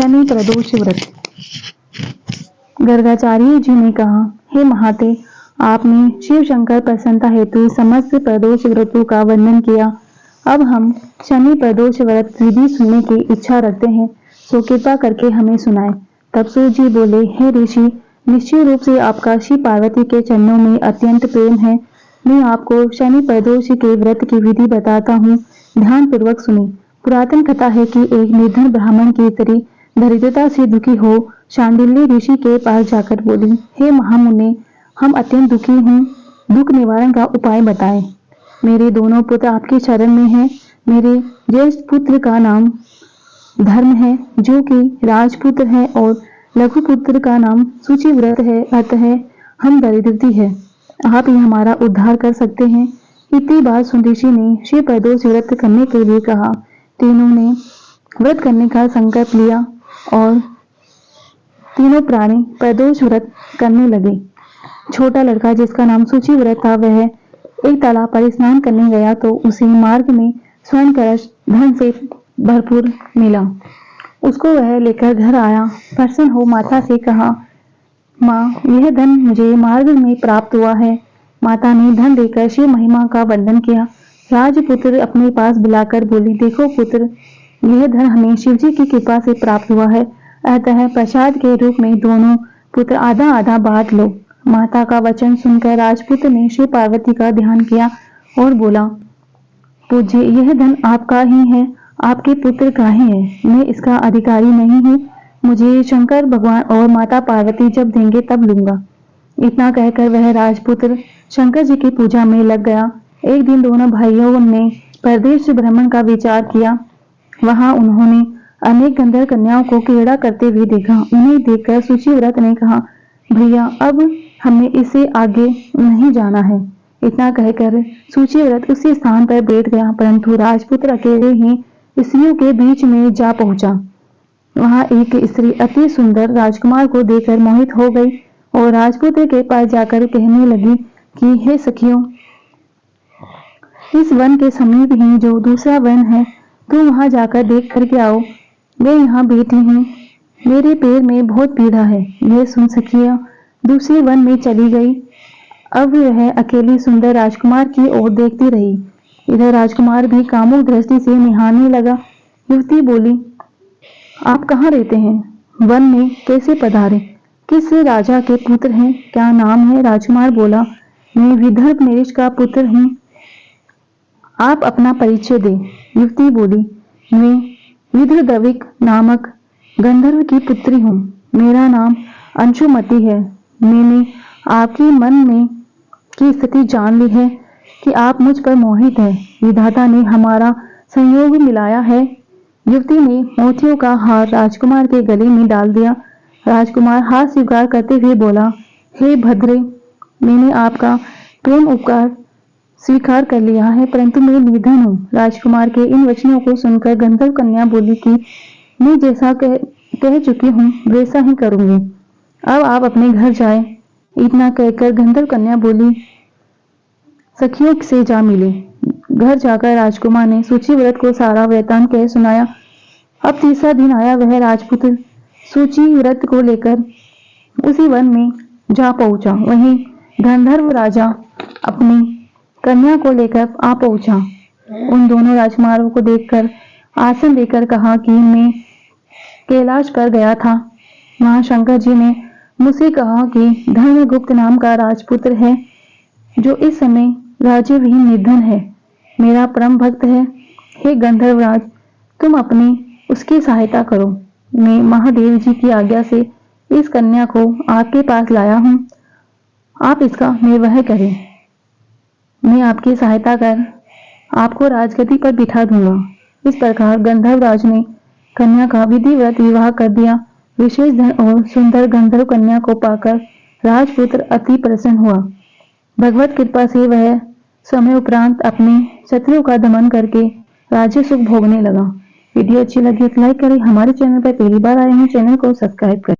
शनि प्रदोष व्रत। गर्गाचार्य जी ने कहा, हे महाते, आपने शिव शंकर प्रसन्नता हेतु समस्त प्रदोष व्रतों का वर्णन किया। अब हम शनि प्रदोष व्रत विधि सुनने की इच्छा रखते हैं, सो कृपा करके हमें सुनाएं। तब सूत जी बोले, हे ऋषि, निश्चित रूप से आपका शिव पार्वती के चरणों में अत्यंत प्रेम है। मैं आपको शनि प्रदोष के व्रत की विधि बताता हूँ, ध्यान पूर्वक सुने। पुरातन कथा है कि एक निर्धन ब्राह्मण की स्त्री दरिद्रता से दुखी हो शांडिल्य ऋषि के पास जाकर बोली, हे महामुने, हम अत्यंत दुखी हैं, दुख निवारण का उपाय बताएं। मेरे दोनों पुत्र आपके शरण में हैं। मेरे ज्येष्ठ पुत्र का नाम धर्म है, जो कि राजपुत्र है, और लघु पुत्र का नाम सूचिव्रत है, अतः हम दरिद्रती है। आप ही हमारा उद्धार कर सकते हैं। इतनी बात सुन ऋषि ने शिव प्रदोष व्रत करने के लिए कहा। तीनों ने व्रत करने का संकल्प लिया और तीनों प्राणी प्रदोष व्रत करने लगे। छोटा लड़का, जिसका नाम सूचिव्रत था, वह एक तालाब पर स्नान करने गया तो उसे मार्ग में स्वर्ण कलश धन से भरपूर मिला। उसको वह लेकर घर आया। प्रसन्न हो माता से कहा, माँ, यह धन मुझे मार्ग में प्राप्त हुआ है। माता ने धन देकर शिव महिमा का वर्णन किया। राजपुत्र अपने पास बुलाकर बोली, देखो पुत्र, यह धन हमें शिव जी की कृपा से प्राप्त हुआ है, अतः प्रसाद के रूप में दोनों पुत्र आधा आधा बांट लो। माता का वचन सुनकर राजपुत्र ने शिव पार्वती का ध्यान किया और बोला, पूज्य, यह धन आपका ही है, आपके पुत्र का ही है, मैं इसका अधिकारी नहीं हूँ। मुझे शंकर भगवान और माता पार्वती जब देंगे तब लूंगा। इतना कहकर वह राजपुत्र शंकर जी की पूजा में लग गया। एक दिन दोनों भाइयों ने परदेश भ्रमण का विचार किया। वहां उन्होंने अनेक गंधर्व कन्याओं को क्रीड़ा करते हुए देखा। उन्हें देखकर सूचिव्रत ने कहा, भैया, अब हमें इससे आगे नहीं जाना है। इतना कहकर सूचिव्रत उसी स्थान पर बैठ गया, परंतु राजपुत्र अकेले ही स्त्रियों के बीच में जा पहुंचा। वहां एक स्त्री अति सुंदर राजकुमार को देखकर मोहित हो गई और राजपुत्र के पास जाकर कहने लगी कि हे सखियों, इस वन के समीप ही जो दूसरा वन है, तुम वहां जाकर देख करके आओ। मैं यहाँ बैठी हूँ, मेरे पैर में बहुत पीड़ा है। यह सुन सखियां दूसरे वन में चली गई। अब वह अकेली सुंदर राजकुमार की ओर देखती रही। इधर राजकुमार भी कामुक दृष्टि से निहारने लगा। युवती बोली, आप कहाँ रहते हैं? वन में कैसे पधारे? किस राजा के पुत्र हैं? क्या नाम है? राजकुमार बोला, मैं विदर्भ नरेश का पुत्र हूँ। आप अपना परिचय दे। युवती बोली, मैं विदर्दविक नामक गंधर्व की पुत्री हूँ। मेरा नाम अंशुमति है। मैंने आपकी मन में की स्थिति जान ली है कि आप मुझ पर मोहित है। विधाता ने हमारा संयोग मिलाया है। युवती ने मोतियों का हार राजकुमार के गले में डाल दिया। राजकुमार हार स्वीकार करते हुए बोला, हे भद्रे, मैंने आपका प्रेम उपकार स्वीकार कर लिया है, परंतु मैं निर्धन हूँ। राजकुमार के इन वचनों को सुनकर गंधर्व कन्या बोली कि मैं जैसा कह चुकी हूँ वैसा ही करूंगी। अब आप अपने घर जाएं। इतना कहकर गंधर्व कन्या बोली, सखियों से जा मिले। घर जाकर राजकुमार ने सूचिव्रत को सारा वृतांत कह सुनाया। अब तीसरा दिन आया। वह राजपुत्र सूचिव्रत को लेकर उसी वन में जा पहुंचा। वहीं गंधर्व राजा अपनी कन्या को लेकर आ पहुंचा। उन दोनों राजकुमारों को देखकर आसन देकर कहा कि मैं कैलाश पर गया था। वहां शंकर जी ने मुझसे कहा कि धर्मगुप्त नाम का राजपुत्र है, जो इस समय राज्यविहीन निर्धन है, मेरा परम भक्त है। हे गंधर्वराज, तुम अपनी उसकी सहायता करो। मैं महादेव जी की आज्ञा से इस कन्या को आपके पास लाया हूँ। आप इसका निर्वाह करें। मैं आपकी सहायता कर आपको राजगद्दी पर बिठा दूंगा। इस प्रकार गंधर्वराज ने कन्या का विधिवत विवाह कर दिया। विशेष धन और सुंदर गंधर्व कन्या को पाकर राजपुत्र अति प्रसन्न हुआ। भगवत कृपा से वह समय उपरांत अपने शत्रुओं का दमन करके राज्य सुख भोगने लगा। वीडियो अच्छी लगी तो लाइक करें। हमारे चैनल पर पहली बार आए हैं, चैनल को सब्सक्राइब करें।